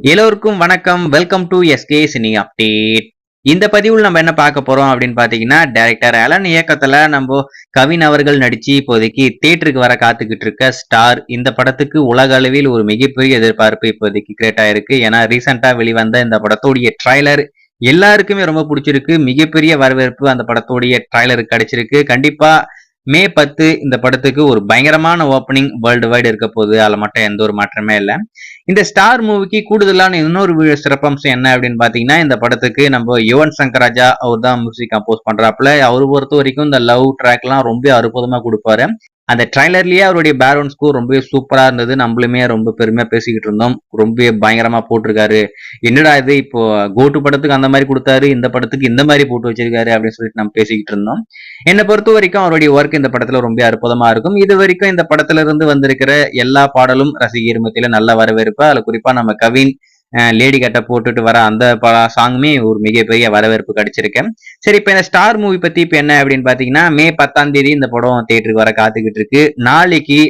எல்லோருக்கும் வணக்கம். Welcome to SK cine update. இந்த பதிவில் நம்ம என்ன பார்க்க போறோம் அப்படின்னு பாத்தீங்கன்னா, டைரக்டர் அலன் இயக்கத்துல நம்ம கவின் அவர்கள் நடிச்சு இப்போதைக்கு தியேட்டருக்கு வர காத்துக்கிட்டு இருக்க ஸ்டார் இந்த படத்துக்கு உலக அளவில் ஒரு மிகப்பெரிய எதிர்பார்ப்பு இப்போதைக்கு கிரியேட் ஆயிருக்கு. ஏன்னா ரீசெண்டா வெளிவந்த இந்த படத்தோடைய ட்ரைலர் எல்லாருக்குமே ரொம்ப பிடிச்சிருக்கு. மிகப்பெரிய வரவேற்பு அந்த படத்தோடைய ட்ரைலருக்கு கிடைச்சிருக்கு. கண்டிப்பா மே 10 இந்த படத்துக்கு ஒரு பயங்கரமான ஓப்பனிங் வேர்ல்டு வைடு இருக்க போகுது. அதுல மட்டும் எந்த ஒரு மாற்றமே இல்லை. இந்த ஸ்டார் மூவிக்கு கூடுதலான இன்னொரு சிறப்பம்சம் என்ன அப்படின்னு பாத்தீங்கன்னா, இந்த படத்துக்கு நம்ம யுவன் சங்கர் ராஜா அவர் தான் மியூசிக் கம்போஸ் பண்றாப்புல. அவரு பொறுத்த வரைக்கும் இந்த லவ் ட்ராக் எல்லாம் ரொம்ப அற்புதமா கொடுப்பாரு. அந்த ட்ரைலர்லயே அவருடைய பேக்ரவுண்ட் ஸ்கோர் ரொம்ப சூப்பரா இருந்தது. நம்மளுமே ரொம்ப பெருமையா பேசிக்கிட்டு இருந்தோம். ரொம்ப பயங்கரமா போட்டிருக்காரு. என்னடா இது இப்போ கோட்டு படத்துக்கு அந்த மாதிரி கொடுத்தாரு, இந்த படத்துக்கு இந்த மாதிரி போட்டு வச்சிருக்காரு அப்படின்னு சொல்லிட்டு நம்ம பேசிக்கிட்டு இருந்தோம். என்னை பொறுத்த வரைக்கும் அவருடைய ஒர்க் இந்த படத்துல ரொம்ப அற்புதமா இருக்கும். இது வரைக்கும் இந்த படத்துல இருந்து வந்திருக்கிற எல்லா பாடலும் ரசிகர் மத்தியில நல்ல வரவேற்பு. அதுல குறிப்பா நம்ம கவின் லேடி கட்ட போட்டுட்டு வர அந்த சாங்குமே ஒரு மிகப்பெரிய வரவேற்பு கிடைச்சிருக்கேன். சரி, இப்ப இந்த ஸ்டார் மூவி பத்தி இப்ப என்ன அப்படின்னு பாத்தீங்கன்னா, மே 10 இந்த படம் தியேட்டருக்கு வர காத்துக்கிட்டு இருக்கு. நாளைக்கு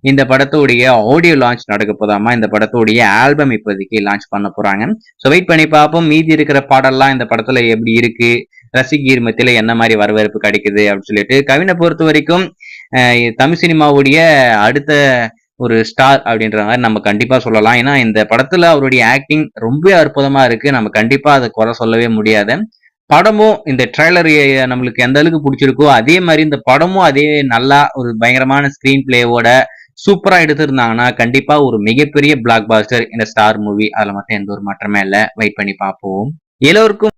இந்த படத்தோடைய ஆடியோ லான்ச் நடக்க போதாமா. இந்த படத்தோடைய ஆல்பம் இப்போதைக்கு லான்ச் பண்ண போறாங்க. ஸோ வெயிட் பண்ணி பார்ப்போம். மீதி இருக்கிற பாடல்லாம் இந்த படத்துல எப்படி இருக்கு, ரசிகர் மத்தியில என்ன மாதிரி வரவேற்பு கிடைக்குது அப்படின்னு சொல்லிட்டு. கவினை பொறுத்த வரைக்கும் தமிழ் சினிமாவுடைய அடுத்த ஒரு ஸ்டார் அப்படின்ற மாதிரி நம்ம கண்டிப்பா சொல்லலாம். ஏன்னா இந்த படத்துல அவருடைய ஆக்டிங் ரொம்ப அற்புதமா இருக்கு. நம்ம கண்டிப்பா அதை குறை சொல்லவே முடியாது. படமும் இந்த ட்ரெய்லர் நம்மளுக்கு எந்த அளவுக்கு பிடிச்சிருக்கோ அதே மாதிரி இந்த படமும் அதே நல்லா ஒரு பயங்கரமான ஸ்கிரீன் பிளேவோட சூப்பரா எடுத்திருந்தாங்கன்னா கண்டிப்பா ஒரு மிகப்பெரிய பிளாக் பாஸ்டர் இந்த ஸ்டார் மூவி. அதுல மட்டும் எந்த ஒரு மாற்றமே இல்லை. வெயிட் பண்ணி பார்ப்போம். எல்லோருக்கும்